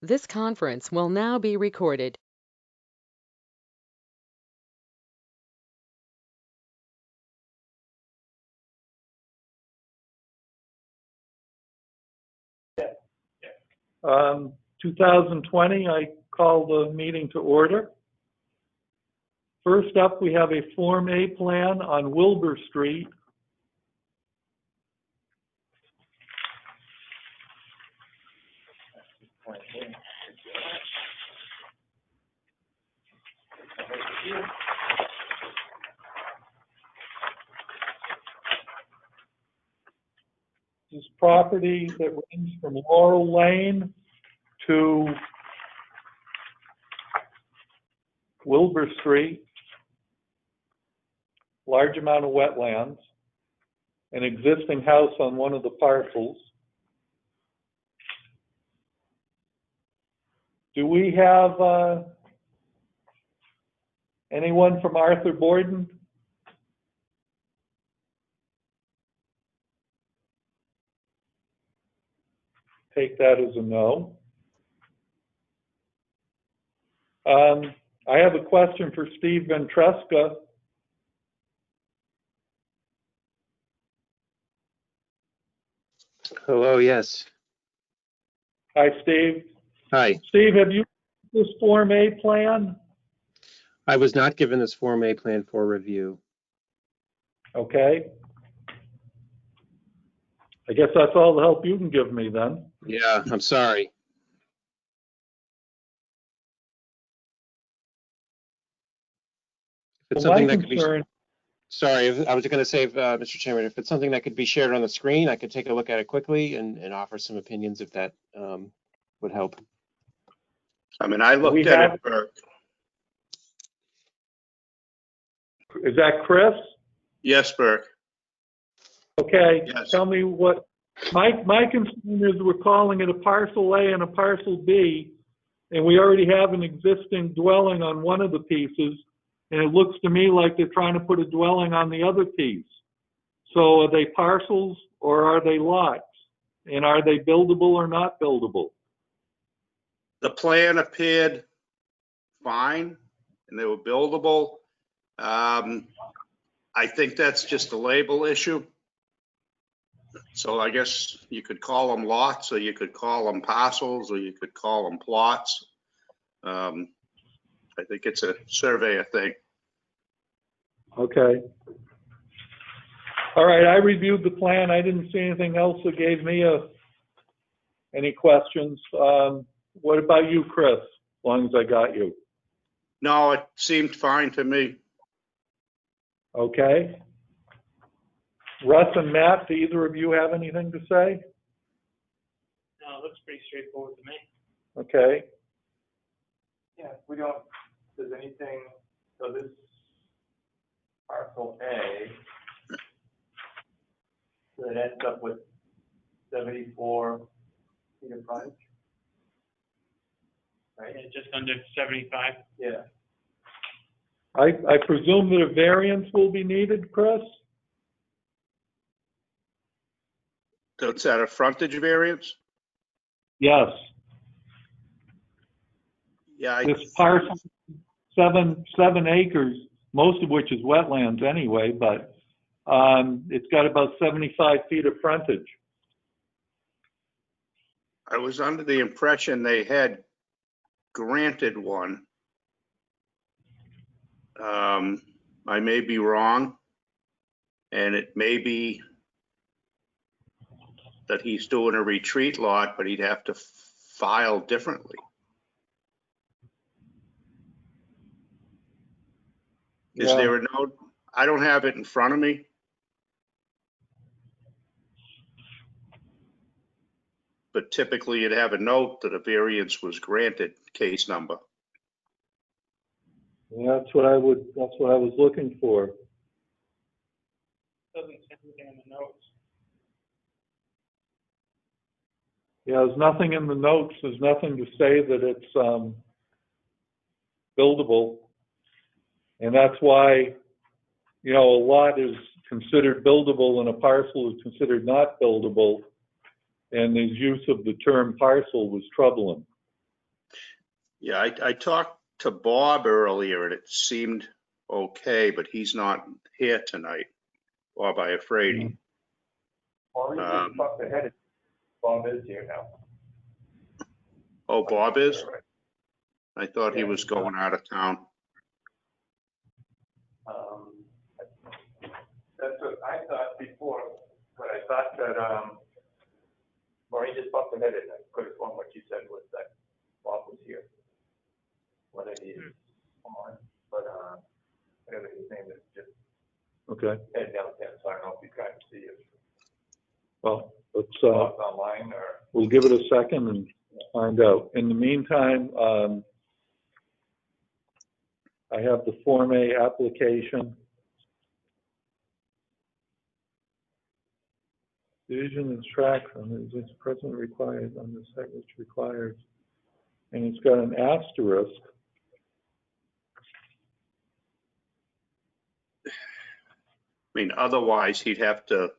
This conference will now be recorded. Um, 2020, I call the meeting to order. First up, we have a Form A plan on Wilbur Street. This is property that runs from Laurel Lane to Wilbur Street. Large amount of wetlands. An existing house on one of the parcels. Do we have anyone from Arthur Borden? Take that as a no. I have a question for Steve Ventresca. Hello, yes. Hi, Steve. Hi. Steve, have you this Form A plan? I was not given this Form A plan for review. Okay. I guess that's all the help you can give me then. Yeah, I'm sorry. If it's Well, something my that could be, concern, sorry, I was going to say, Mr. Chairman, if it's something that could be shared on the screen, I could take a look at it quickly and offer some opinions if that would help. I mean, I looked at it, Burke. is that Chris? Yes, Burke. Okay, Yes. Tell me what, my concern is we're calling it a parcel A and a parcel B, and we already have an existing dwelling on one of the pieces, and it looks to me like they're trying to put a dwelling on the other piece. So are they parcels or are they lots? And are they buildable or not buildable? The plan appeared fine and they were buildable. I think that's just a label issue. So I guess you could call them lots, or you could call them parcels, or you could call them plots. I think it's a surveyor thing. Okay. All right, I reviewed the plan. I didn't see anything else that gave me any questions. What about you, Chris, as long as I got you? No, it seemed fine to me. Okay. Russ and Matt, do either of you have anything to say? No, it looks pretty straightforward to me. Okay. Yeah, we don't, does anything, so this parcel A, so it ends up with 74 feet of frontage? Right? Yeah, just under 75. Yeah. I presume that a variance will be needed, Chris? So it's at a frontage variance? Yes. Yeah, This parcel, seven acres, most of which is wetlands anyway, but it's got about 75 feet of frontage. I was under the impression they had granted one. I may be wrong, and it may be that he's doing a retreat lot, but he'd have to file differently. Is Yeah. there a note? I don't have it in front of me. But typically you'd have a note that a variance was granted, case number. Yeah, that's what I was looking for. Doesn't say anything in the notes. Yeah, there's nothing in the notes. There's nothing to say that it's buildable. And that's why, you know, a lot is considered buildable and a parcel is considered not buildable. And his use of the term parcel was troubling. Yeah, I talked to Bob earlier and it seemed okay, but he's not here tonight. Bob Iafredi. Or you just bumped ahead. Bob is here now. Oh, Bob is? Right. I thought he Yeah, was he's going out of town. That's what I thought before, but I thought that, Maureen just bumped ahead and I could have sworn what she said was that Bob was here. Whether he's on, but, whatever his name is, just Okay, head down there, so I don't know if he's trying to see if well, let's, Bob's online or. we'll give it a second and find out. In the meantime, I have the Form A application. Division and track from is present required on the site which requires, and it's got an asterisk. I mean, otherwise he'd have to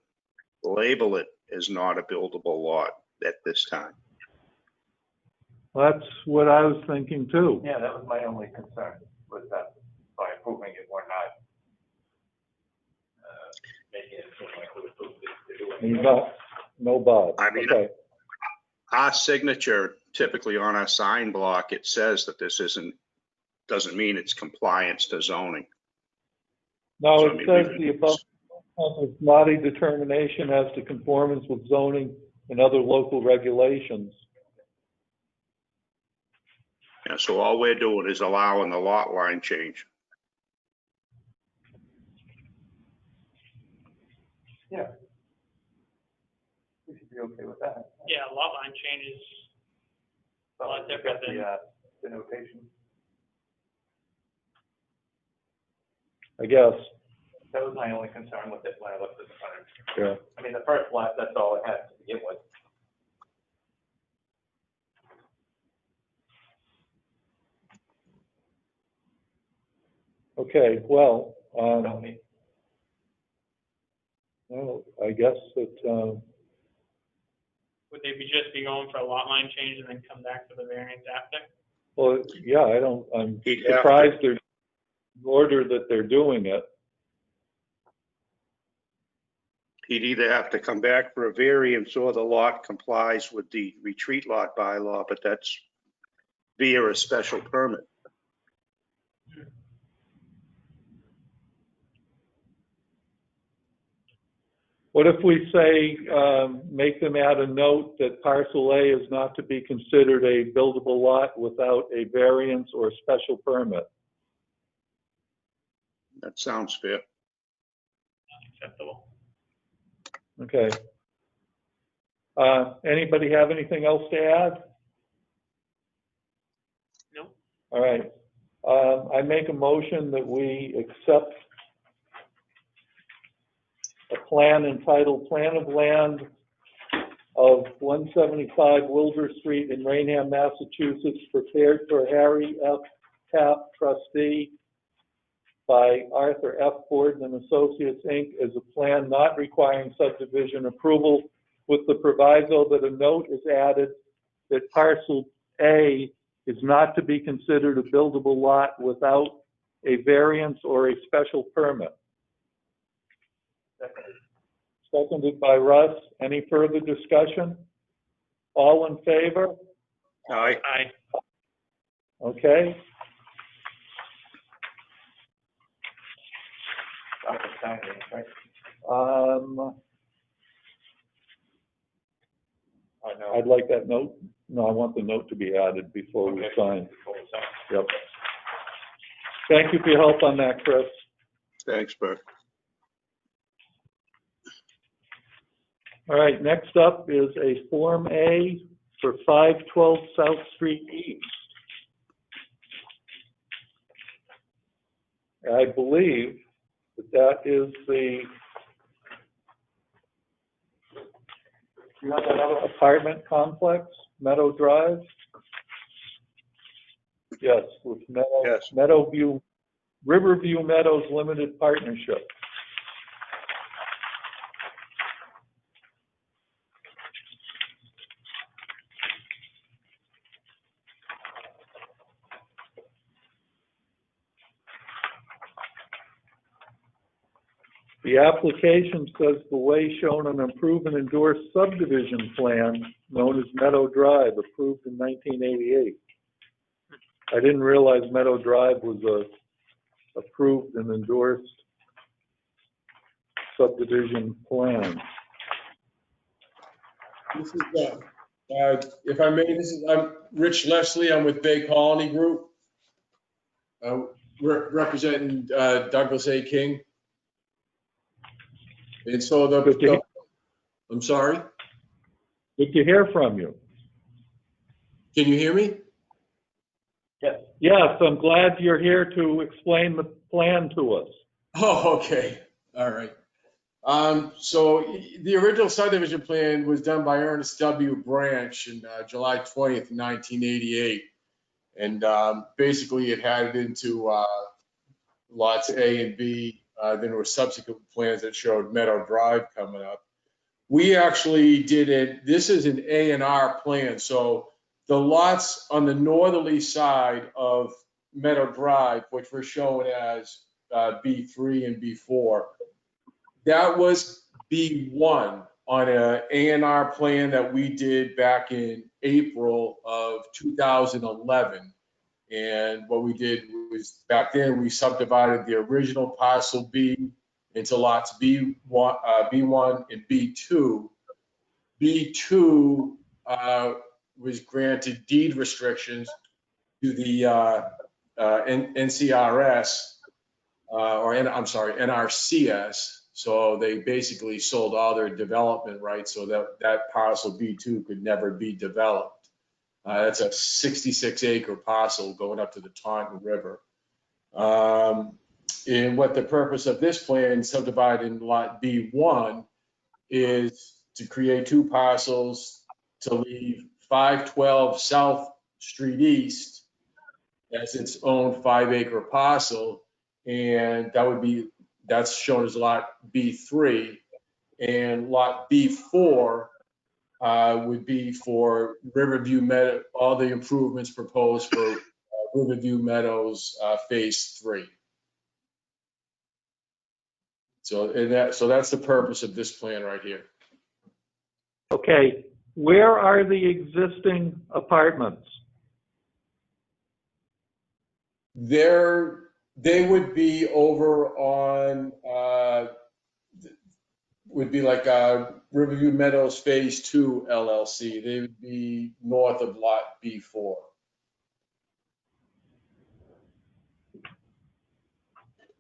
label it as not a buildable lot at this time. That's what I was thinking too. Yeah, that was my only concern, was that by approving it, we're not, making it seem like we approved it to do it. No Bob. I mean, Okay. Our signature, typically on our sign block, it says that this doesn't mean it's compliance to zoning. No, So, it I mean, says the above is not a determination as to conformance with zoning and other local regulations. Yeah, so all we're doing is allowing the lot line change. Yeah. We should be okay with that. Yeah, lot line change is a lot You've different got than, the notation. I guess. That was my only concern with it when I looked at the frontage. Yeah. I mean, the first lot, that's all it had to begin with. Okay. Well, Tell me. well, I guess that would they just be going for a lot line change and then come back for the variance after? well, yeah. I'm He'd have to. surprised they're in order that they're doing it. He'd either have to come back for a variance or the lot complies with the retreat lot bylaw, but that's via a special permit. What if we say, make them add a note that parcel A is not to be considered a buildable lot without a variance or special permit? That sounds fair. Acceptable. Okay. Anybody have anything else to add? No? All right. I make a motion that we accept a plan entitled Plan of Land of 175 Wilbur Street in Rainham, Massachusetts, prepared for Harry F. Tapp, trustee, by Arthur F. Borden and Associates, Inc., as a plan not requiring subdivision approval, with the proviso that a note is added that parcel A is not to be considered a buildable lot without a variance or a special permit. Seconded by Russ. Any further discussion? All in favor? Aye. Aye. Okay. I'd like that note. No, I want the note to be added before we sign. Yep. Thank you for your help on that, Chris. Thanks, Bert. All right, next up is a Form A for 512 South Street East. I believe that is the apartment complex, Meadow Drive. Yes, with Yes. Meadowview, Riverview Meadows Limited Partnership. The application says the way shown on approved and endorsed subdivision plan known as Meadow Drive, approved in 1988. I didn't realize Meadow Drive was a approved and endorsed subdivision plan. This is, if I may, I'm Rich Leslie. I'm with Bay Colony Group, representing Douglas A. King. And so I'm sorry. Good to hear from you. Can you hear me? Yes. Yes, I'm glad you're here to explain the plan to us. Oh, okay. All right. So the original subdivision plan was done by Ernest W. Branch in July 20th, 1988. And basically it had it into lots A and B. Then there were subsequent plans that showed Meadow Drive coming up. We actually did it. This is an A&R plan. So the lots on the northerly side of Meadow Drive, which we're showing as B3 and B4, that was B1 on an A&R plan that we did back in April of 2011. And what we did was, back then, we subdivided the original parcel B into lots B1 and B2. B2 was granted deed restrictions to the NCRS, NRCS. So they basically sold all their development rights so that parcel B2 could never be developed. That's a 66-acre parcel going up to the Taunton River. And what the purpose of this plan, subdividing lot B1, is to create two parcels to leave 512 South Street East as its own 5-acre parcel, and that's shown as lot B3, and lot B4 would be for Riverview Meadow, all the improvements proposed for Riverview Meadows Phase 3. So that's the purpose of this plan right here. Okay, where are the existing apartments? They would be over on would be like Riverview Meadows Phase 2 LLC. They would be north of lot B4.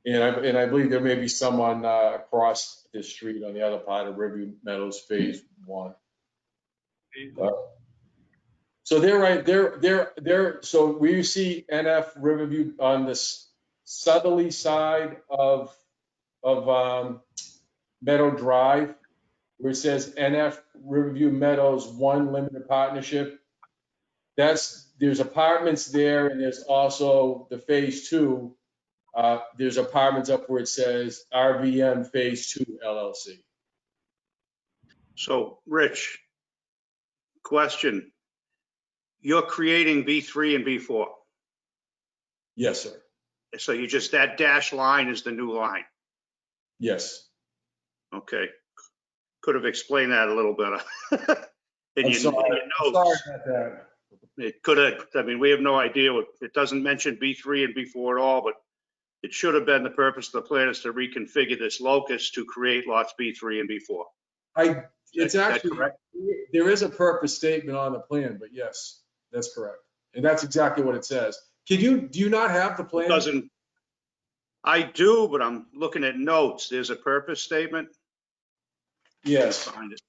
And I believe there may be some on across the street on the other part of Riverview Meadows Phase 1. So they're right. They're so we see NF Riverview on the southerly side of Meadow Drive, where it says NF Riverview Meadows 1 Limited Partnership. There's apartments there, and there's also the Phase 2. There's apartments up where it says RVM Phase 2 LLC. So, Rich, question. You're creating B3 and B4. Yes, sir. So that dashed line is the new line. Yes. Okay. Could have explained that a little better. I'm sorry about that. It could have, I mean, we have no idea it doesn't mention B3 and B4 at all, but it should have been the purpose of the plan is to reconfigure this locus to create lots B3 and B4. It's actually correct. There is a purpose statement on the plan, but yes, that's correct. And that's exactly what it says. Do you not have the plan? I do, but I'm looking at notes. There's a purpose statement. Yes. Find it.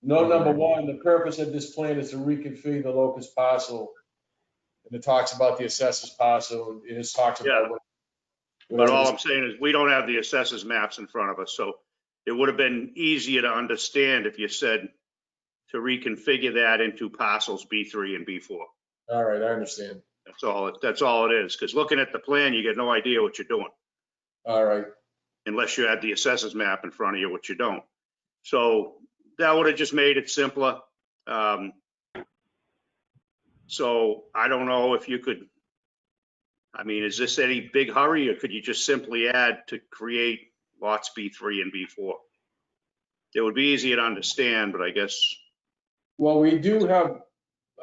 No, number one, the purpose of this plan is to reconfigure the locus parcel. And it talks about the assessors parcel. And it talks about But all I'm saying is we don't have the assessors maps in front of us. So it would have been easier to understand if you said to reconfigure that into parcels B3 and B4. All right, I understand. That's all it is. Because looking at the plan, you get no idea what you're doing. All right. Unless you had the assessors map in front of you, which you don't. So that would have just made it simpler. So I don't know if you could, I mean, is this any big hurry, or could you just simply add to create lots B3 and B4. It would be easier to understand, but I guess, Well, we do have,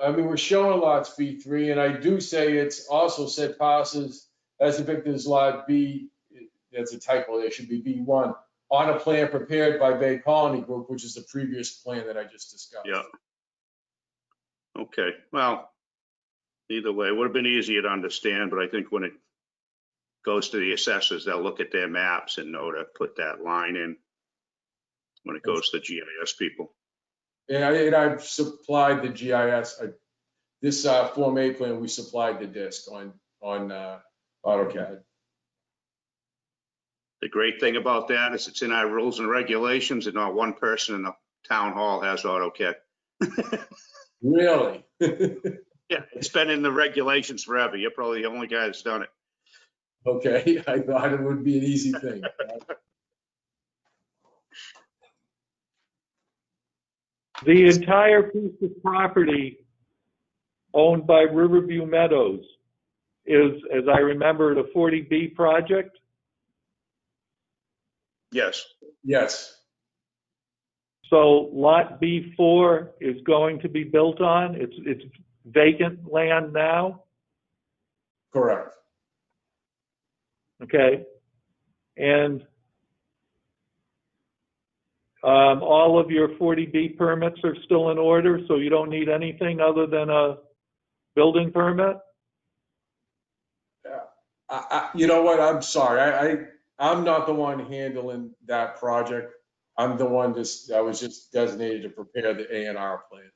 I mean, we're showing lots B3, and I do say it's also said parcels as depicted as lot B, that's a typo, there should be B1, on a plan prepared by Bay Colony Group, which is the previous plan that I just discussed. yeah. Okay, well, either way, it would have been easier to understand, but I think when it goes to the assessors, they'll look at their maps and know to put that line in when it goes to GIS people. And I've supplied the GIS, this Form A plan, we supplied the disk on AutoCAD. The great thing about that is it's in our rules and regulations, and not one person in the town hall has AutoCAD. Really? Yeah, it's been in the regulations forever. You're probably the only guy that's done it. Okay, I thought it would be an easy thing. The entire piece of property owned by Riverview Meadows is, as I remember, the 40B project. Yes, Yes, So lot B4 is going to be built on. It's vacant land now. correct. Okay. And all of your 40B permits are still in order, so you don't need anything other than a building permit? You know what, I'm sorry, I'm not the one handling that project. I'm the one I was just designated to prepare the A&R plan.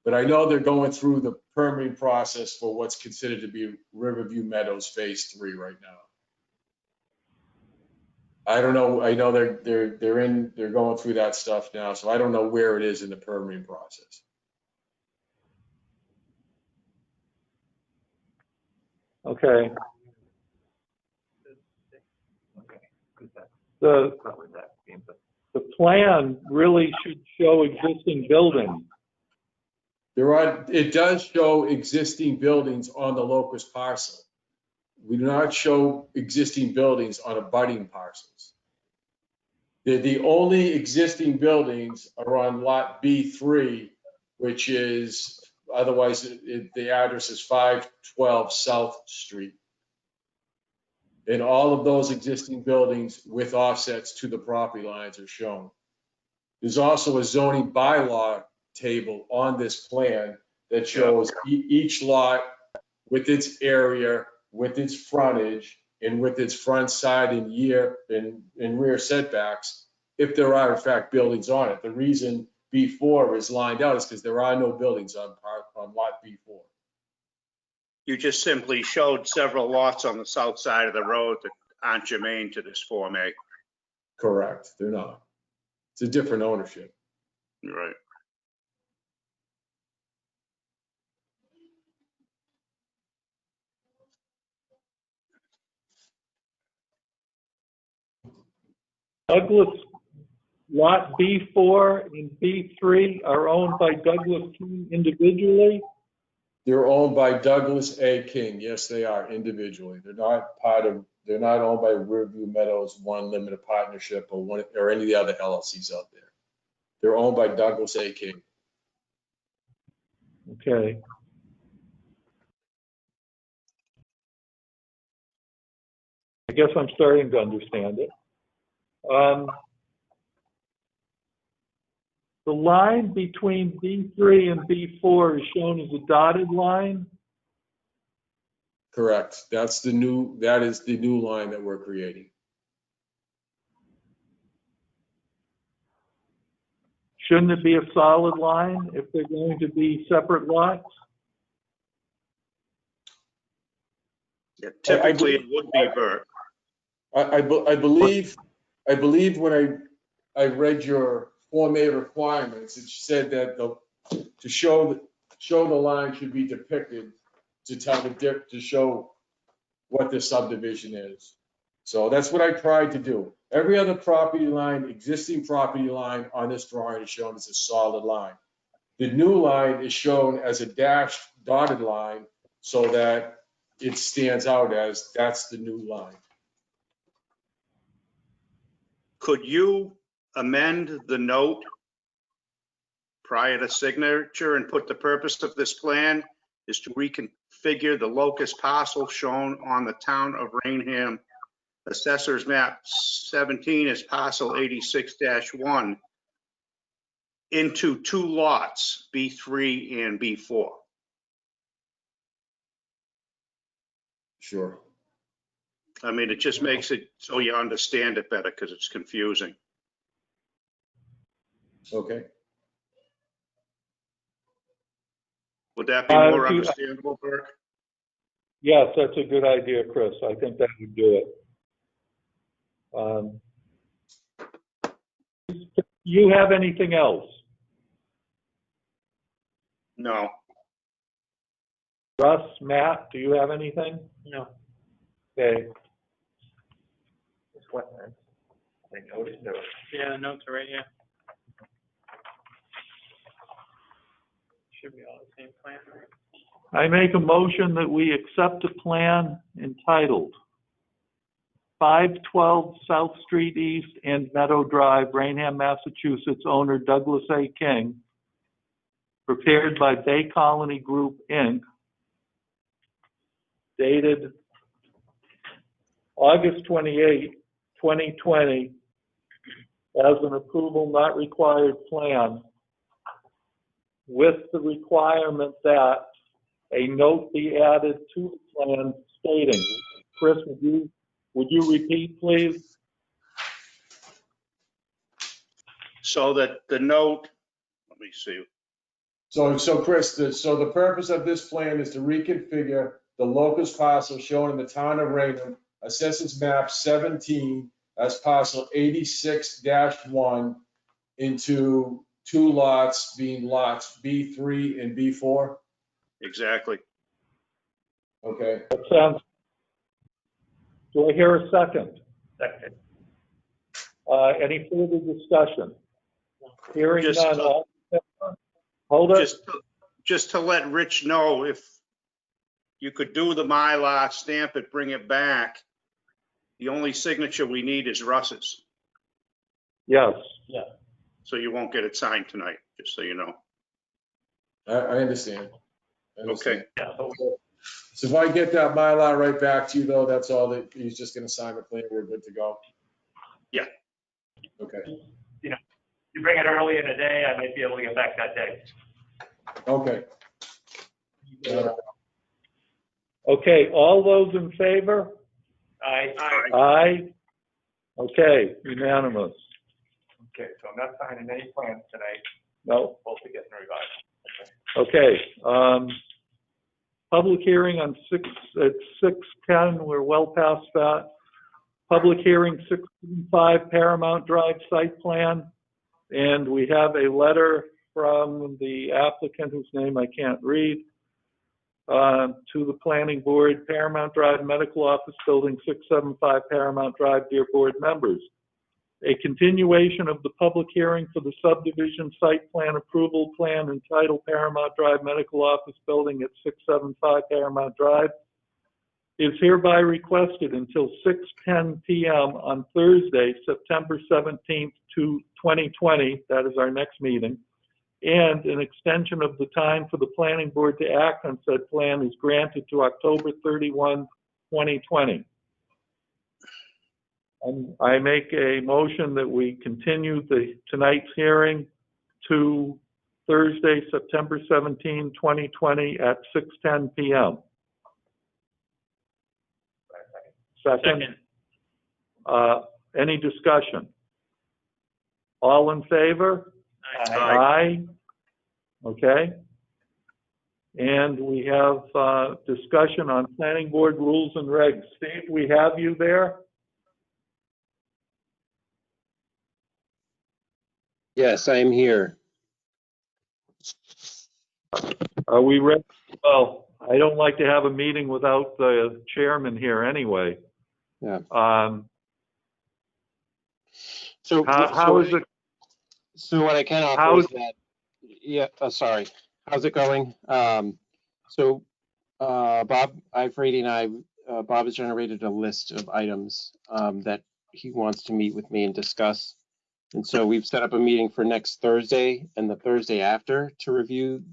But I know they're going through the permitting process for what's considered to be Riverview Meadows Phase 3 right now. I don't know, I know they're going through that stuff now, so I don't know where it is in the permitting process. Okay. The plan really should show existing buildings. It does show existing buildings on the locust parcel. We do not show existing buildings on abutting parcels. The only existing buildings are on lot B3, which is, otherwise the address is 512 South Street. And all of those existing buildings with offsets to the property lines are shown. There's also a zoning bylaw table on this plan that shows each lot with its area, with its frontage, and with its front, side, and rear setbacks, if there are in fact buildings on it. The reason B4 is lined out is because there are no buildings on lot B4. you just simply showed several lots on the south side of the road that aren't germane to this Form A. Correct, they're not. It's a different ownership. Right. Douglas, lot B4 and B3 are owned by Douglas King individually. They're owned by Douglas A. King. Yes, they are individually. They're not owned by Riverview Meadows, one limited partnership or any of the other LLCs out there. They're owned by Douglas A. King. Okay. I guess I'm starting to understand it. The line between B3 and B4 is shown as a dotted line. Correct. That is the new line that we're creating. Shouldn't it be a solid line if they're going to be separate lots? Yeah, typically it would be Bert. I believe when I read your Form A requirements, it said that to show the line should be depicted to show what the subdivision is. So that's what I tried to do. Every other property line, existing property line on this drawing is shown as a solid line. The new line is shown as a dashed dotted line so that it stands out as that's the new line. Could you amend the note prior to signature and put the purpose of this plan is to reconfigure the locust parcel shown on the town of Rainham Assessor's Map 17 as parcel 86-1 into 2 lots, B3 and B4? Sure. I mean, it just makes it so you understand it better because it's confusing. Okay. Would that be more If you- understandable, Burke? Yes, that's a good idea, Chris. I think that would do it. You have anything else? No. Russ, Matt, do you have anything? No. Okay. It's wetlands. I noticed there. Yeah, the notes are right here. Should be all the same plan, right? I make a motion that we accept a plan entitled 512 South Street East and Meadow Drive, Rainham, Massachusetts, owner Douglas A. King, prepared by Bay Colony Group, Inc., dated August 28, 2020, as an approval not required plan, with the requirement that a note be added to the plan stating, Chris, would you repeat, please? So that the note, let me see. So Chris, the purpose of this plan is to reconfigure the locust parcel shown in the town of Rainham, Assessors Map 17 as parcel 86-1 into 2 lots, being lots B3 and B4. Exactly. Okay. That sounds, do I hear a second? Second. Any further discussion? Hearing Just, none. Hold it. Just to let Rich know, if you could do the Mylar, stamp it, bring it back, the only signature we need is Russ's. Yes. So you won't get it signed tonight, just so you know. I understand. Okay. Yeah, but So if I get that Mylar right back to you, though, that's all that he's just gonna sign the plan, we're good to go? Yeah. Okay, you bring it early in the day, I might be able to get back that day. okay. Okay, all those in favor? Aye. Okay, unanimous. Okay, so I'm not signing any plans tonight, No, both are getting revised. okay. Public hearing on at 6:10, we're well past that. Public hearing 6:05 Paramount Drive site plan. And we have a letter from the applicant whose name I can't read, to the planning board, Paramount Drive Medical Office Building, 675 Paramount Drive, dear board members. A continuation of the public hearing for the subdivision site plan approval plan entitled Paramount Drive Medical Office Building at 675 Paramount Drive is hereby requested until 6:10 p.m. on Thursday, September 17th, 2020, that is our next meeting, and an extension of the time for the planning board to act on said plan is granted to October 31, 2020. I make a motion that we continue tonight's hearing to Thursday, September 17, 2020 at 6:10 p.m. Second. Any discussion? All in favor? Aye. Okay. And we have discussion on planning board rules and regs. Steve, we have you there? Yes, I am here. Are we ready? Well, I don't like to have a meeting without the chairman here anyway. Yeah. How is it? So what I can offer is that, yeah, sorry. How's it going? Bob Iafredi and Bob has generated a list of items that he wants to meet with me and discuss. And so we've set up a meeting for next Thursday and the Thursday after to review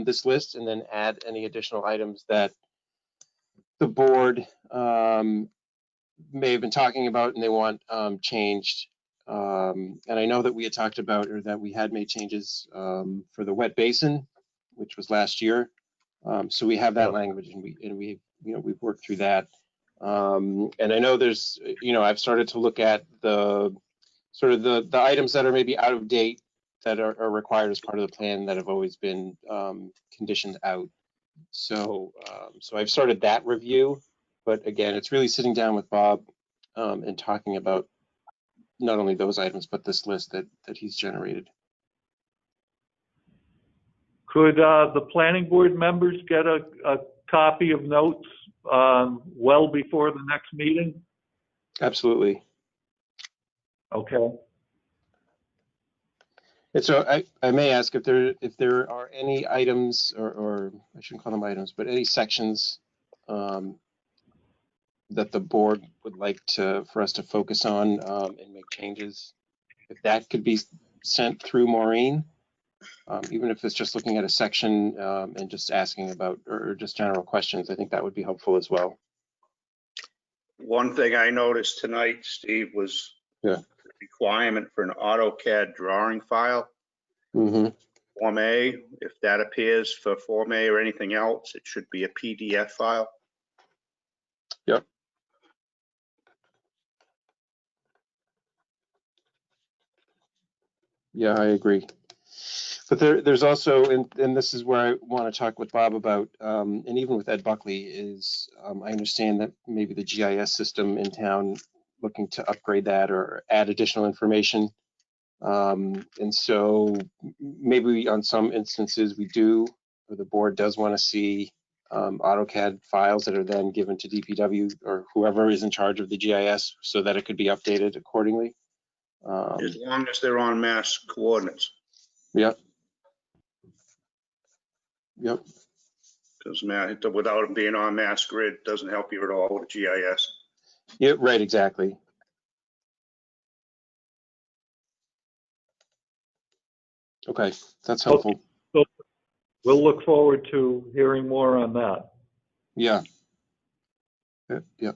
this list and then add any additional items that the board may have been talking about and they want changed. And I know that we had talked about, or that we had made changes for the wet basin, which was last year. So we have that language, and we've worked through that. And I know there's, I've started to look at the sort of the items that are maybe out of date that are required as part of the plan that have always been conditioned out. So I've started that review, but again, it's really sitting down with Bob and talking about not only those items, but this list that he's generated. Could the planning board members get a copy of notes well before the next meeting? Absolutely. Okay. And so I may ask if there are any items, or I shouldn't call them items, but any sections that the board would like for us to focus on and make changes. If that could be sent through Maureen, even if it's just looking at a section and just asking about, or just general questions, I think that would be helpful as well. One thing I noticed tonight, Steve, was Yeah. the requirement for an AutoCAD drawing file. Mm-hmm. Form A, if that appears for Form A or anything else, it should be a PDF file. Yep. Yeah, I agree. But there's also, and this is where I want to talk with Bob about, and even with Ed Buckley, is I understand that maybe the GIS system in town looking to upgrade that or add additional information. And so maybe on some instances we do, or the board does want to see AutoCAD files that are then given to DPW or whoever is in charge of the GIS so that it could be updated accordingly. As long as they're on mass coordinates. Yep. Yep. Because without them being on mass grid doesn't help you at all with GIS. Yeah, right, exactly. Okay, that's helpful. Okay. So we'll look forward to hearing more on that. Yeah. Yeah.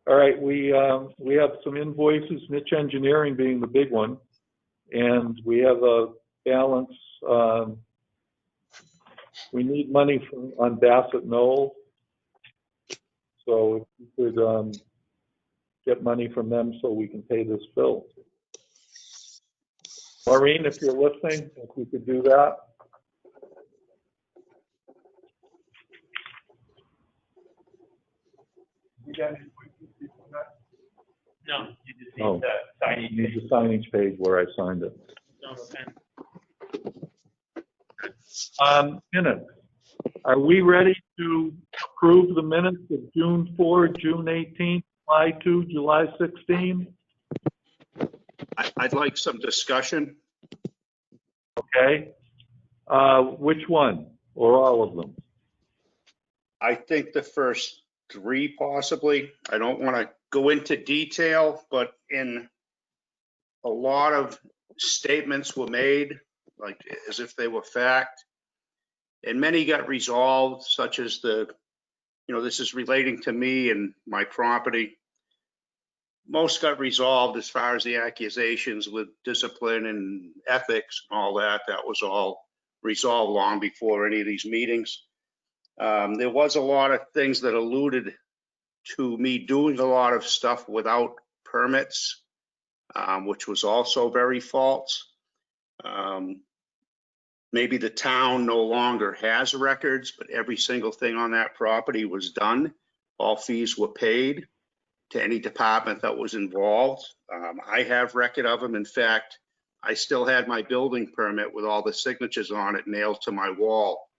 All right, we have some invoices, Mitch Engineering being the big one, and we have a balance. We need money on Bassett Knoll, so if you could get money from them so we can pay this bill. Maureen, if you're listening, if we could do that. No, you just Oh. need to sign I each need page. the signage page where I signed it. Don't pen. Minutes. Are we ready to approve the minutes of June 4, June 18, July 2, July 16? I'd like some discussion. Okay. Which one, or all of them? I think the first three possibly. I don't want to go into detail, but in a lot of statements were made, like as if they were fact. And many got resolved, such as this is relating to me and my property. Most got resolved as far as the accusations with discipline and ethics and all that. That was all resolved long before any of these meetings. There was a lot of things that alluded to me doing a lot of stuff without permits, which was also very false. Maybe the town no longer has records, but every single thing on that property was done. All fees were paid to any department that was involved. I have record of them. In fact, I still had my building permit with all the signatures on it nailed to my wall.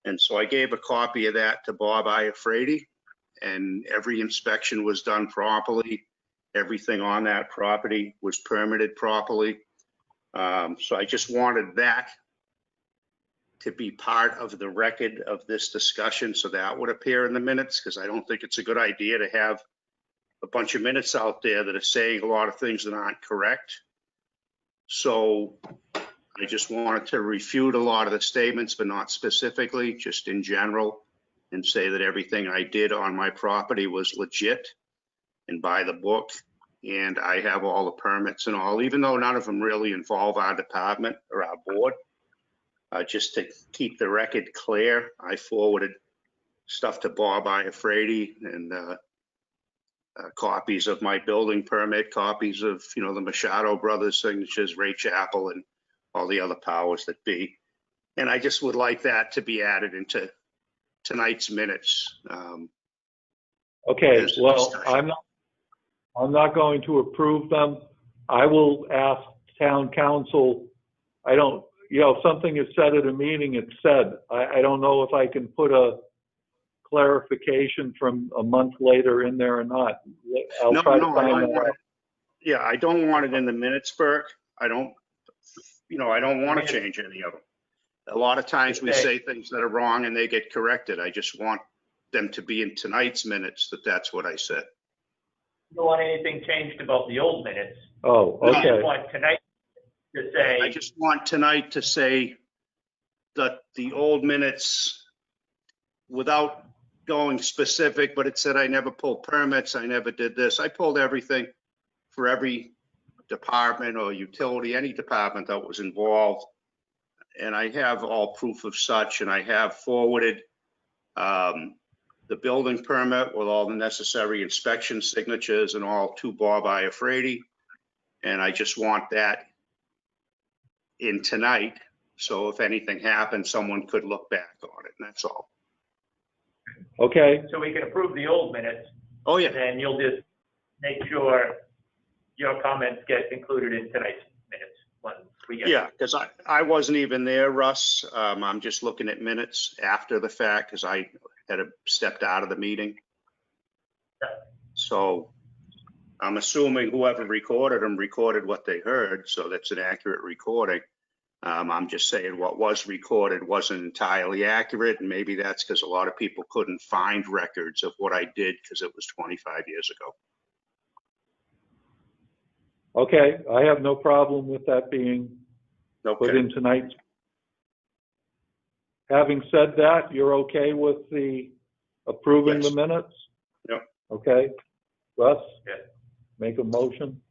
And so I gave a copy of that to Bob Iafredi, and every inspection was done properly. Everything on that property was permitted properly. So I just wanted that to be part of the record of this discussion, so that would appear in the minutes, because I don't think it's a good idea to have a bunch of minutes out there that are saying a lot of things that aren't correct. So I just wanted to refute a lot of the statements, but not specifically, just in general, and say that everything I did on my property was legit and by the book. And I have all the permits and all, even though none of them really involve our department or our board. Just to keep the record clear, I forwarded stuff to Bob Iafredi and copies of my building permit, copies of, the Machado brothers' signatures, Ray Chappell, and all the other powers that be. And I just would like that to be added into tonight's minutes. Okay, well, I'm not going to approve them. I will ask town council. I don't, if something is said at a meeting, it's said. I don't know if I can put a clarification from a month later in there or not. I'll try to find that out. Yeah, I don't want it in the minutes, Burke. I don't want to change any of them. A lot of times we say things that are wrong and they get corrected. I just want them to be in tonight's minutes that that's what I said. You don't want anything changed about the old minutes. Oh, You okay. just want tonight to say. I just want tonight to say that the old minutes, without going specific, but it said I never pulled permits, I never did this. I pulled everything for every department or utility, any department that was involved. And I have all proof of such, and I have forwarded the building permit with all the necessary inspection signatures and all to Bob Iafredi. And I just want that in tonight. So if anything happens, someone could look back on it, and that's all. Okay. So we can approve the old minutes. Oh, yeah. And then you'll just make sure your comments get included in tonight's minutes when we get. Yeah, because I wasn't even there, Russ. I'm just looking at minutes after the fact because I had stepped out of the meeting. Yeah. So I'm assuming whoever recorded them recorded what they heard, so that's an accurate recording. I'm just saying what was recorded wasn't entirely accurate, and maybe that's because a lot of people couldn't find records of what I did because it was 25 years ago. Okay, I have no problem with that being put in tonight. Having said that, you're okay with the approving the minutes? Yep. Okay. Russ? Yes. Make a motion?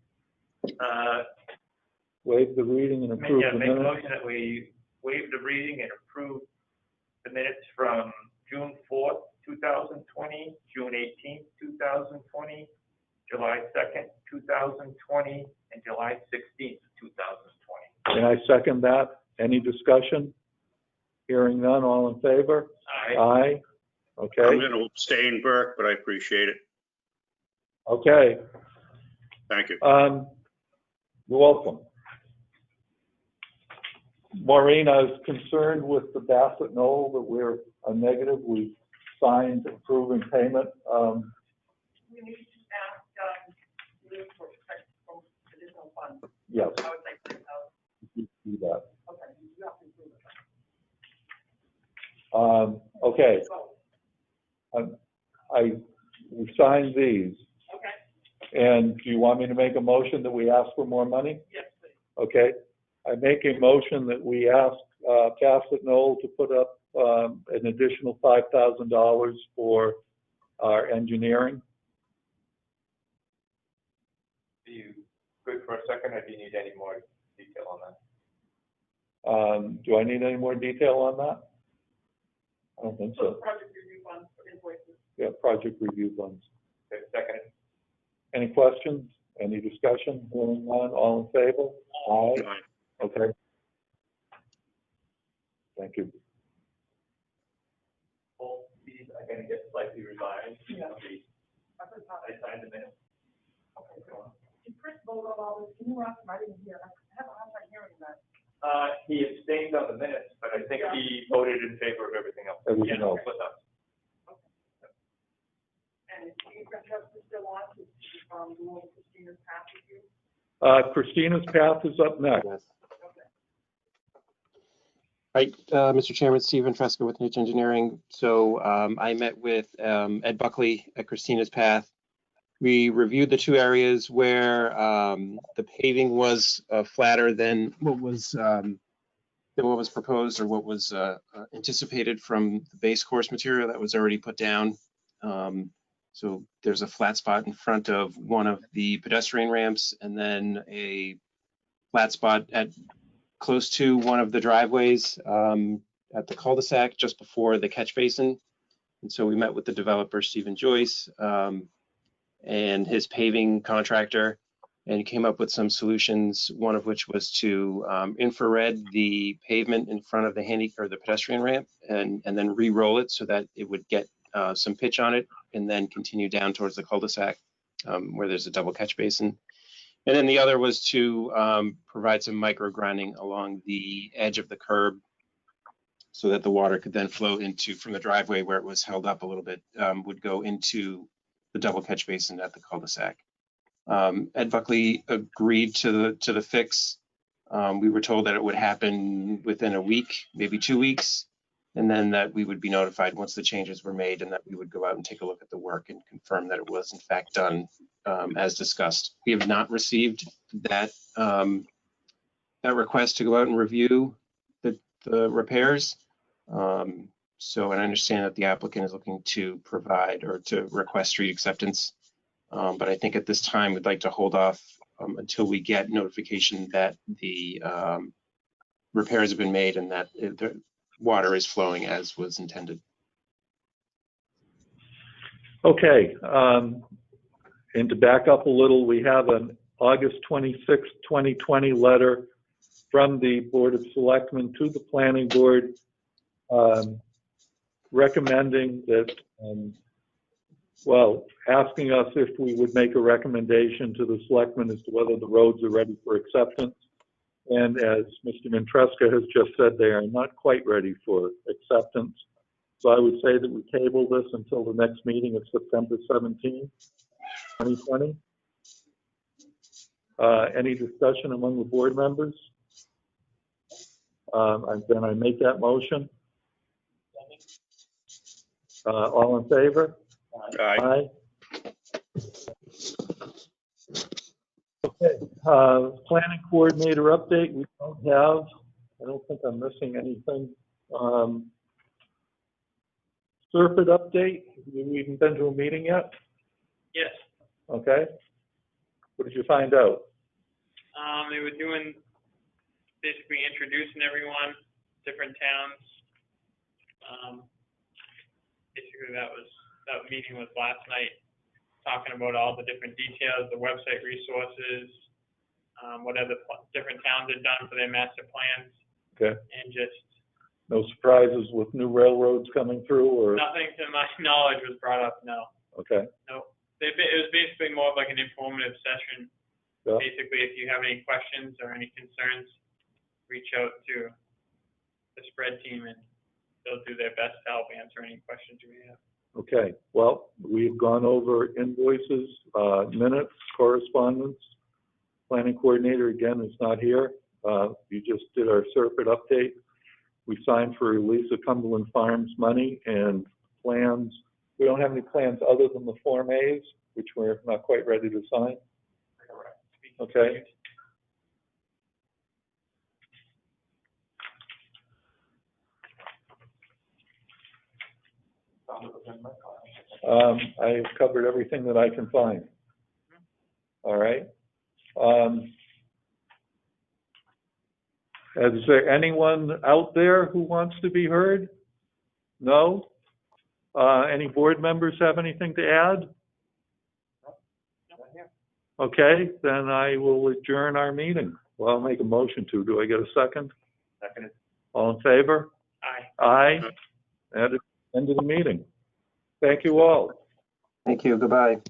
Waive the reading and approve the Make a minutes? motion that we waive the reading and approve the minutes from June 4th, 2020, June 18th, 2020, July 2nd, 2020, and July 16th, 2020. And I second that. Any discussion? Hearing none, all in favor? Aye. Aye. Okay. I'm going to abstain, Burke, but I appreciate it. Okay. Thank you. You're welcome. Maureen, I was concerned with the Bassett Knoll that we're a negative. We signed approving payment. We need to ask, for additional funds. Yes. I would like to know. You do that. Okay, you have to approve it. Okay. So, We signed these. okay, And do you want me to make a motion that we ask for more money? yes, please. Okay. I make a motion that we ask Bassett Knoll to put up an additional $5,000 for our engineering. Are you good for a second, or do you need any more detail on that? Do I need any more detail on that? I don't think so. Project review funds for invoices. Yeah, project review funds. Okay, second. Any questions? Any discussion? Hearing none, all in favor? Aye. Okay. Thank you. Both these are going to get slightly revised. Yeah. I signed the minutes. Okay, good. Did Chris vote on all this? Can you ask him? I didn't hear. I have a hard time hearing that. He abstained on the minutes, but I think he voted in favor of everything else. Everything else. With us. And is Francesca still on to, doing Christina's path with you? Christina's path is up next. Okay. Right, Mr. Chairman, Stephen Fresco with Niche Engineering. So I met with Ed Buckley at Christina's Path. We reviewed the two areas where the paving was flatter than what was proposed or what was anticipated from the base course material that was already put down. So there's a flat spot in front of one of the pedestrian ramps, and then a flat spot at close to one of the driveways at the cul-de-sac just before the catch basin. And so we met with the developer, Stephen Joyce, and his paving contractor, and came up with some solutions, one of which was to infrared the pavement in front of the pedestrian ramp and then re-roll it so that it would get some pitch on it and then continue down towards the cul-de-sac where there's a double catch basin. And then the other was to provide some micro grinding along the edge of the curb so that the water could then flow into, from the driveway where it was held up a little bit, would go into the double catch basin at the cul-de-sac. Ed Buckley agreed to the fix. We were told that it would happen within a week, maybe 2 weeks, and then that we would be notified once the changes were made, and that we would go out and take a look at the work and confirm that it was in fact done as discussed. We have not received that that request to go out and review the repairs. So, and I understand that the applicant is looking to provide or to request street acceptance. But I think at this time, we'd like to hold off until we get notification that the repairs have been made and that the water is flowing as was intended. Okay, and to back up a little, we have an August 26, 2020 letter from the Board of Selectmen to the Planning Board recommending that, well, asking us if we would make a recommendation to the Selectmen as to whether the roads are ready for acceptance. And as Mr. Ventresca has just said, they are not quite ready for acceptance. So I would say that we table this until the next meeting of September 17, 2020. Any discussion among the board members? Then I make that motion. All in favor? Aye. Okay, planning coordinator update, we don't have, I don't think I'm missing anything. Serpent update, have you even been to a meeting yet? Yes. Okay. What did you find out? They were doing, basically introducing everyone, different towns. Basically that meeting was last night, talking about all the different details, the website resources, what other different towns had done for their master plans. Okay. And just. No surprises with new railroads coming through, or? Nothing to my knowledge was brought up, no. Okay. No. It was basically more of like an informative session. Yeah. Basically, if you have any questions or any concerns, reach out to the spread team and they'll do their best to help answer any questions you may have. Okay, well, we've gone over invoices, minutes, correspondence. Planning coordinator, again, is not here. You just did our Serpent update. We signed for release of Cumberland Farms money and plans. We don't have any plans other than the Form As, which we're not quite ready to sign. Correct. Okay. I've covered everything that I can find. All right. Is there anyone out there who wants to be heard? No? Any board members have anything to add? Okay, then I will adjourn our meeting. Well, I'll make a motion to. Do I get a second? Second. All in favor? Aye. Aye. That is the end of the meeting. Thank you all. Thank you. Goodbye.